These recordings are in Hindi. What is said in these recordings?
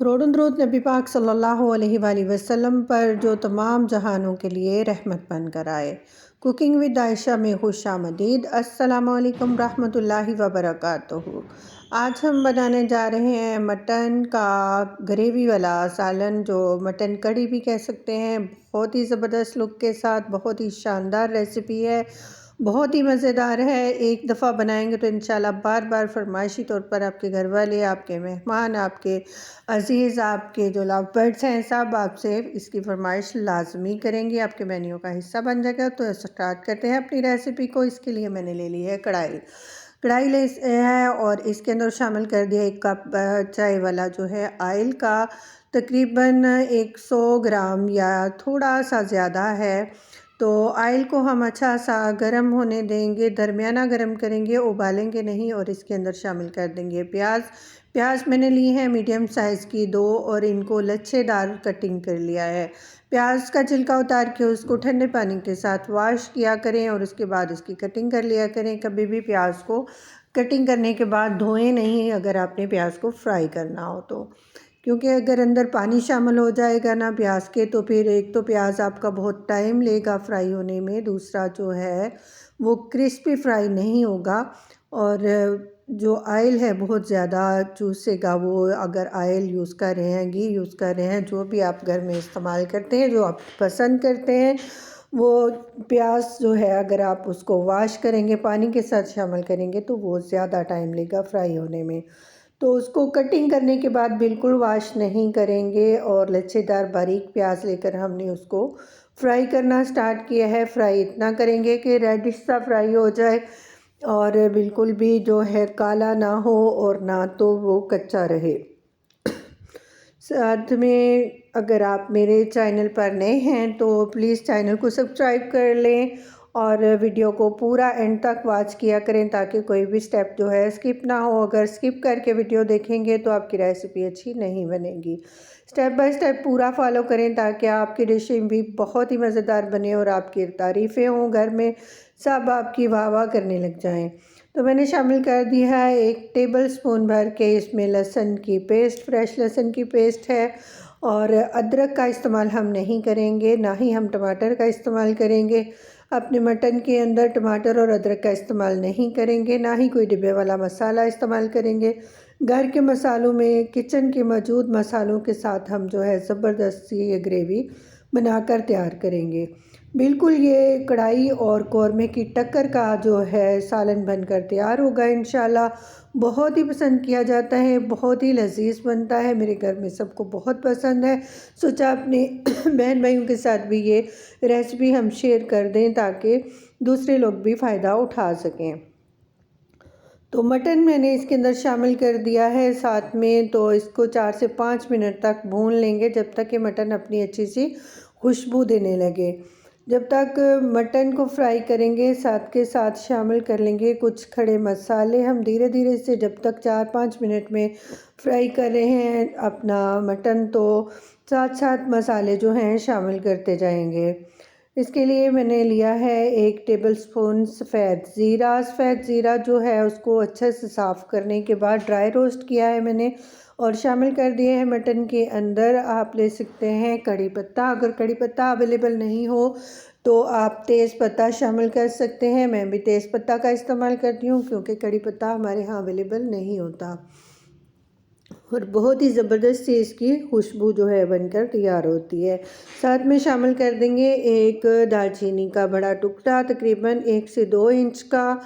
करोड़ों दरूद नबी पाक सल्लल्लाहु अलैहि वसल्लम पर जो तमाम जहानों के लिए रहमत बनकर आए। कुकिंग विद आयशा में खुश आमदीद। अस्सलामु अलैकुम रहमतुल्लाहि व बरकातुहू। आज हम बनाने जा रहे हैं मटन का ग्रेवी वाला सालन, जो मटन कड़ी भी कह सकते हैं। बहुत ही ज़बरदस्त लुक के साथ बहुत ही शानदार रेसिपी है, बहुत ही मज़ेदार है। एक दफ़ा बनाएंगे तो इंशाल्लाह बार बार फरमाइशी तौर पर आपके घर वाले, आपके मेहमान, आपके अज़ीज़, आपके जो लव बर्ड्स हैं, सब आपसे इसकी फरमाइश लाजमी करेंगे। आपके मेन्यू का हिस्सा बन जाएगा। तो स्टार्ट करते हैं अपनी रेसिपी को। इसके लिए मैंने ले ली है कढ़ाई ले है और इसके अंदर शामिल कर दिया 1 कप चाय वाला जो है ऑयल का, तकरीबन 100 ग्राम या थोड़ा सा ज़्यादा है। तो ऑयल को हम अच्छा सा गर्म होने देंगे, दरमियाना गर्म करेंगे, उबालेंगे नहीं। और इसके अंदर शामिल कर देंगे प्याज मैंने ली है मीडियम साइज़ की 2 और इनको लच्छेदार कटिंग कर लिया है। प्याज का छिलका उतार के उसको ठंडे पानी के साथ वॉश किया करें और उसके बाद इसकी कटिंग कर लिया करें। कभी भी प्याज को कटिंग करने के बाद धोएं नहीं, अगर आपने प्याज को फ्राई करना हो तो, क्योंकि अगर अंदर पानी शामिल हो जाएगा ना प्याज के, तो फिर एक तो प्याज आपका बहुत टाइम लेगा फ्राई होने में, दूसरा जो है वो क्रिस्पी फ्राई नहीं होगा और जो ऑयल है बहुत ज़्यादा चूसेगा वो। अगर ऑयल यूज़ कर रहे हैं, घी यूज़ कर रहे हैं, जो भी आप घर में इस्तेमाल करते हैं, जो आप पसंद करते हैं, वो प्याज जो है अगर आप उसको वॉश करेंगे, पानी के साथ शामिल करेंगे, तो वो ज़्यादा टाइम लेगा फ्राई होने में। तो उसको कटिंग करने के बाद बिल्कुल वॉश नहीं करेंगे और लच्छेदार बारीक प्याज लेकर हमने उसको फ्राई करना स्टार्ट किया है। फ्राई इतना करेंगे कि रेडिश सा फ्राई हो जाए और बिल्कुल भी जो है काला ना हो और ना तो वो कच्चा रहे। साथ में अगर आप मेरे चैनल पर नए हैं तो प्लीज़ चैनल को सब्सक्राइब कर लें और वीडियो को पूरा एंड तक वॉच किया करें ताकि कोई भी स्टेप जो है स्किप ना हो। अगर स्किप करके वीडियो देखेंगे तो आपकी रेसिपी अच्छी नहीं बनेगी। स्टेप बाय स्टेप पूरा फॉलो करें ताकि आपकी डिशें भी बहुत ही मज़ेदार बने और आपकी तारीफ़ें हों, घर में सब आपकी वाह वाह करने लग जाएं। तो मैंने शामिल कर दिया है 1 टेबल स्पून भर के, इसमें लहसुन की पेस्ट, फ्रेश लहसुन की पेस्ट है और अदरक का इस्तेमाल हम नहीं करेंगे, ना ही हम टमाटर का इस्तेमाल करेंगे। अपने मटन के अंदर टमाटर और अदरक का इस्तेमाल नहीं करेंगे, ना ही कोई डिब्बे वाला मसाला इस्तेमाल करेंगे। घर के मसालों में, किचन के मौजूद मसालों के साथ हम जो है ज़बरदस्त सी ये ग्रेवी बनाकर तैयार करेंगे। बिल्कुल ये कढ़ाई और कौरमे की टक्कर का जो है सालन बनकर तैयार होगा इंशाल्लाह। बहुत ही पसंद किया जाता है, बहुत ही लजीज बनता है, मेरे घर में सबको बहुत पसंद है। सोचा अपने बहन भाइयों के साथ भी ये रेसिपी हम शेयर कर दें ताकि दूसरे लोग भी फ़ायदा उठा सकें। तो मटन मैंने इसके अंदर शामिल कर दिया है साथ में, तो इसको 4 से 5 मिनट तक भून लेंगे जब तक कि मटन अपनी अच्छी सी खुशबू देने लगे। जब तक मटन को फ्राई करेंगे साथ के साथ शामिल कर लेंगे कुछ खड़े मसाले। हम धीरे धीरे से जब तक 4-5 मिनट में फ्राई कर रहे हैं अपना मटन, तो साथ साथ मसाले जो हैं शामिल करते जाएंगे। इसके लिए मैंने लिया है 1 टेबल स्पून सफ़ेद ज़ीरा जो है उसको अच्छे से साफ़ करने के बाद ड्राई रोस्ट किया है मैंने और शामिल कर दिए हैं मटन के अंदर। आप ले सकते हैं कड़ी पत्ता, अगर कड़ी पत्ता अवेलेबल नहीं हो तो आप तेज़ पत्ता शामिल कर सकते हैं। मैं भी तेज़ पत्ता का इस्तेमाल करती हूँ क्योंकि कड़ी पत्ता हमारे यहाँ अवेलेबल नहीं होता। और बहुत ही ज़बरदस्त सी इसकी खुशबू जो है बनकर तैयार होती है। साथ में शामिल कर देंगे 1 दालचीनी का बड़ा टुकड़ा, तकरीबन 1 से 2 इंच का,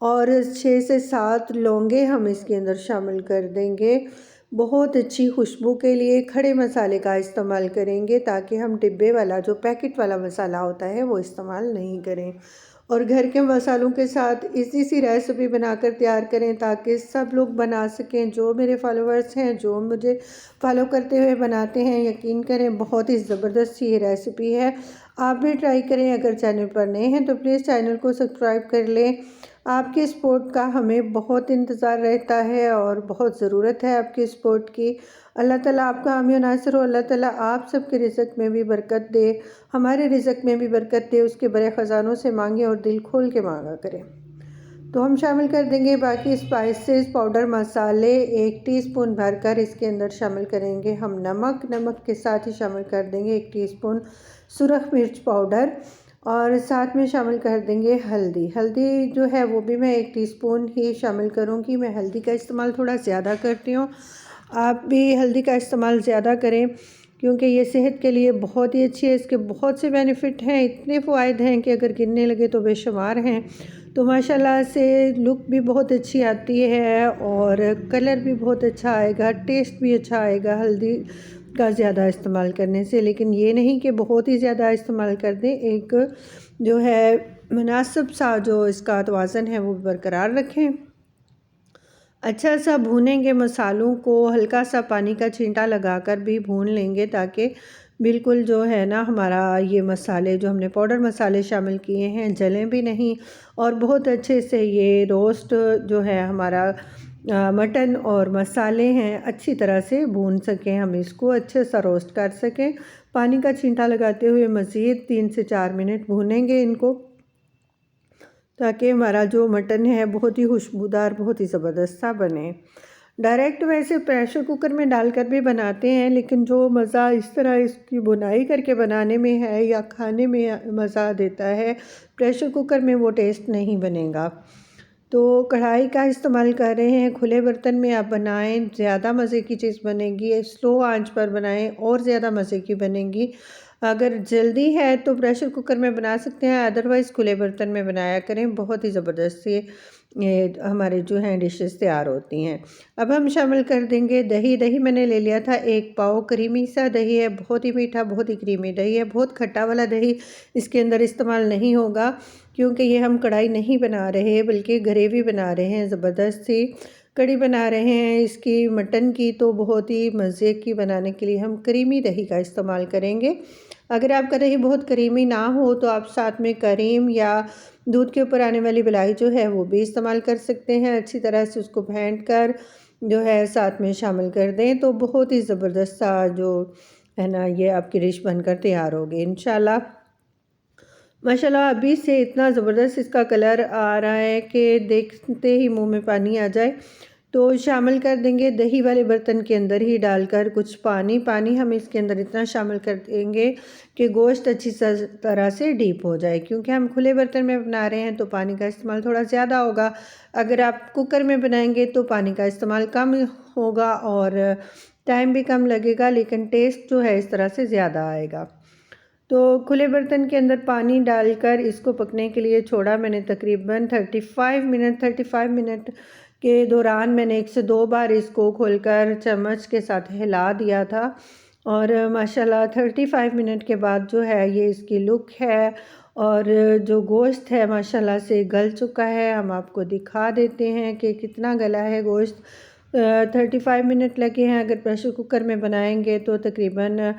और 6 से 7 लौंगे हम इसके अंदर शामिल कर देंगे। बहुत अच्छी खुशबू के लिए खड़े मसाले का इस्तेमाल करेंगे ताकि हम डिब्बे वाला जो पैकेट वाला मसाला होता है वो इस्तेमाल नहीं करें और घर के मसालों के साथ इसी सी रेसिपी बनाकर तैयार करें ताकि सब लोग बना सकें। जो मेरे फॉलोअर्स हैं, जो मुझे फॉलो करते हुए बनाते हैं, यकीन करें बहुत ही ज़बरदस्त सी ये रेसिपी है। आप भी ट्राई करें। अगर चैनल पर नए हैं तो प्लीज़ चैनल को सब्सक्राइब कर लें। आपके सपोर्ट का हमें बहुत इंतज़ार रहता है और बहुत ज़रूरत है आपकी सपोर्ट की। अल्लाह ताला आपका हामी और नासिर हो। अल्लाह ताला आप सबके रिज़्क़ में भी बरकत दे, हमारे रिज़्क़ में भी बरकत दे, उसके बड़े ख़जानों से मांगे और दिल खोल के मांगा करें। तो हम शामिल कर देंगे बाकी स्पाइसेस पाउडर मसाले 1 टीस्पून भरकर इसके अंदर शामिल करेंगे हम नमक के साथ ही शामिल कर देंगे 1 टीस्पून सुरख मिर्च पाउडर और साथ में शामिल कर देंगे हल्दी जो है वो भी मैं 1 टीस्पून ही शामिल करूँगी। मैं हल्दी का इस्तेमाल थोड़ा ज़्यादा करती हूँ, आप भी हल्दी का इस्तेमाल ज़्यादा करें क्योंकि ये सेहत के लिए बहुत ही अच्छी है। इसके बहुत से बेनिफिट हैं, इतने फ़ायदे हैं कि अगर गिनने लगे तो बेशुमार हैं। तो माशाल्लाह से लुक भी बहुत अच्छी आती है और कलर भी बहुत अच्छा आएगा, टेस्ट भी अच्छा आएगा हल्दी का ज़्यादा इस्तेमाल करने से। लेकिन ये नहीं कि बहुत ही ज़्यादा इस्तेमाल कर दें, एक जो है मुनासिब सा जो इसका तवाज़न है वो बरकरार रखें। अच्छा सा भूनेंगे मसालों को, हल्का सा पानी का छींटा लगाकर भी भून लेंगे ताकि बिल्कुल जो है ना हमारा ये मसाले जो हमने पाउडर मसाले शामिल किए हैं जलें भी नहीं और बहुत अच्छे से ये रोस्ट जो है हमारा मटन और मसाले हैं अच्छी तरह से भून सकें, हम इसको अच्छे सा रोस्ट कर सकें। पानी का छींटा लगाते हुए मज़ीद 3 से 4 मिनट भूनेंगे इनको ताकि हमारा जो मटन है बहुत ही खुशबूदार बहुत ही ज़बरदस्त सा बने। डायरेक्ट वैसे प्रेशर कुकर में डालकर भी बनाते हैं, लेकिन जो मज़ा इस तरह इसकी बुनाई करके बनाने में है या खाने में मज़ा देता है, प्रेशर कुकर में वो टेस्ट नहीं बनेगा। तो कढ़ाई का इस्तेमाल कर रहे हैं, खुले बर्तन में आप बनाएं, ज़्यादा मज़े की चीज़ बनेगी। स्लो आंच पर बनाएं और ज़्यादा मज़े की बनेगी। अगर जल्दी है तो प्रेशर कुकर में बना सकते हैं, अदरवाइज़ खुले बर्तन में बनाया करें, बहुत ही ज़बरदस्त ये हमारे जो हैं डिशेस तैयार होती हैं। अब हम शामिल कर देंगे दही मैंने ले लिया था 1 पाव, क्रीमी सा दही है, बहुत ही मीठा बहुत ही क्रीमी दही है। बहुत खट्टा वाला दही इसके अंदर इस्तेमाल नहीं होगा क्योंकि ये हम कढ़ाई नहीं बना रहे बल्कि ग्रेवी बना रहे हैं, ज़बरदस्त सी कढ़ी बना रहे हैं इसकी मटन की। तो बहुत ही मज़े की बनाने के लिए हम क्रीमी दही का इस्तेमाल करेंगे। अगर आपका दही बहुत क्रीमी ना हो तो आप साथ में करीम या दूध के ऊपर आने वाली मलाई जो है वो भी इस्तेमाल कर सकते हैं। अच्छी तरह से उसको फेंट कर जो है साथ में शामिल कर दें तो बहुत ही ज़बरदस्त सा जो है ना ये आपकी डिश बनकर तैयार होगी इंशाल्लाह। माशाल्लाह अभी से इतना ज़बरदस्त इसका कलर आ रहा है कि देखते ही मुंह में पानी आ जाए। तो शामिल कर देंगे दही वाले बर्तन के अंदर ही डालकर कुछ पानी हम इसके अंदर इतना शामिल कर देंगे कि गोश्त अच्छी तरह से डीप हो जाए। क्योंकि हम खुले बर्तन में बना रहे हैं तो पानी का इस्तेमाल थोड़ा ज़्यादा होगा, अगर आप कुकर में बनाएंगे तो पानी का इस्तेमाल कम होगा और टाइम भी कम लगेगा, लेकिन टेस्ट जो है इस तरह से ज़्यादा आएगा। तो खुले बर्तन के अंदर पानी डालकर इसको पकने के लिए छोड़ा मैंने तकरीबन 35 मिनट के दौरान मैंने 1 से 2 बार इसको खोलकर चम्मच के साथ हिला दिया था और माशाल्लाह 35 मिनट के बाद जो है ये इसकी लुक है और जो गोश्त है माशाल्लाह से गल चुका है। हम आपको दिखा देते हैं कि कितना गला है गोश्त। 35 मिनट लगे हैं, अगर प्रेशर कुकर में बनाएंगे तो तकरीबन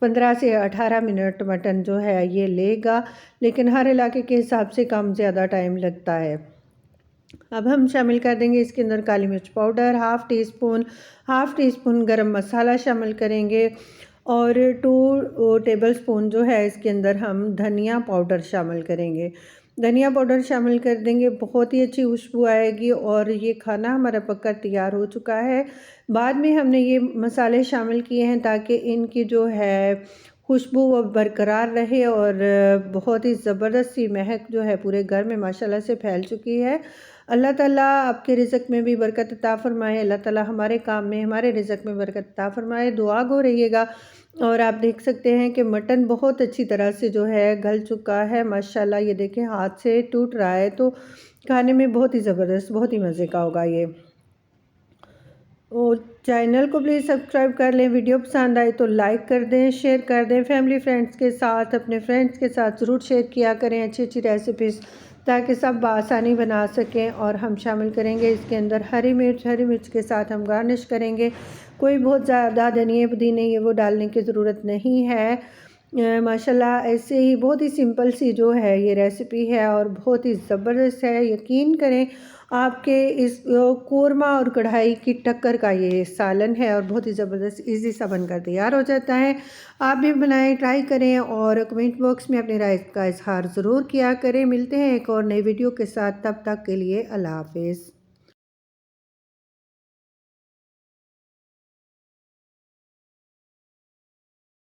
15 से 18 मिनट मटन जो है ये लेगा, लेकिन हर इलाके के हिसाब से कम ज़्यादा टाइम लगता है। अब हम शामिल कर देंगे इसके अंदर काली मिर्च पाउडर हाफ़ टी स्पून गरम मसाला शामिल करेंगे और 2 टेबलस्पून जो है इसके अंदर हम धनिया पाउडर शामिल करेंगे। धनिया पाउडर शामिल कर देंगे, बहुत ही अच्छी खुशबू आएगी और ये खाना हमारा पक्का तैयार हो चुका है। बाद में हमने ये मसाले शामिल किए हैं ताकि इनकी जो है खुशबू वो बरकरार रहे और बहुत ही ज़बरदस्त सी महक जो है पूरे घर में माशाल्लाह से फैल चुकी है। अल्लाह ताला आपके रिज़्क़ में भी बरकत अता फ़रमाए, अल्लाह ताला हमारे काम में हमारे रिज़्क़ में बरकत अता फ़रमाए। दुआ गो रहिएगा। और आप देख सकते हैं कि मटन बहुत अच्छी तरह से जो है गल चुका है माशाल्लाह। ये देखें हाथ से टूट रहा है, तो खाने में बहुत ही ज़बरदस्त बहुत ही मज़े का होगा ये। और चैनल को प्लीज़ सब्सक्राइब कर लें, वीडियो पसंद आए तो लाइक कर दें, शेयर कर दें, फैमिली फ्रेंड्स के साथ अपने फ्रेंड्स के साथ ज़रूर शेयर किया करें अच्छी रेसिपीज़ ताकि सब बआसानी बना सकें। और हम शामिल करेंगे इसके अंदर हरी मिर्च के साथ हम गार्निश करेंगे। कोई बहुत ज़्यादा धनिया पुदीने ये वो डालने की ज़रूरत नहीं है। माशाल्लाह ऐसे ही बहुत ही सिंपल सी जो है ये रेसिपी है और बहुत ही ज़बरदस्त है। यकीन करें आपके इस कोरमा और कढ़ाई की टक्कर का ये सालन है और बहुत ही ज़बरदस्त इजी सा बनकर तैयार हो जाता है। आप भी बनाएं, ट्राई करें और कमेंट बॉक्स में अपनी राय का इजहार ज़रूर किया करें। मिलते हैं एक और नई वीडियो के साथ, तब तक के लिए अल्लाह हाफिज़।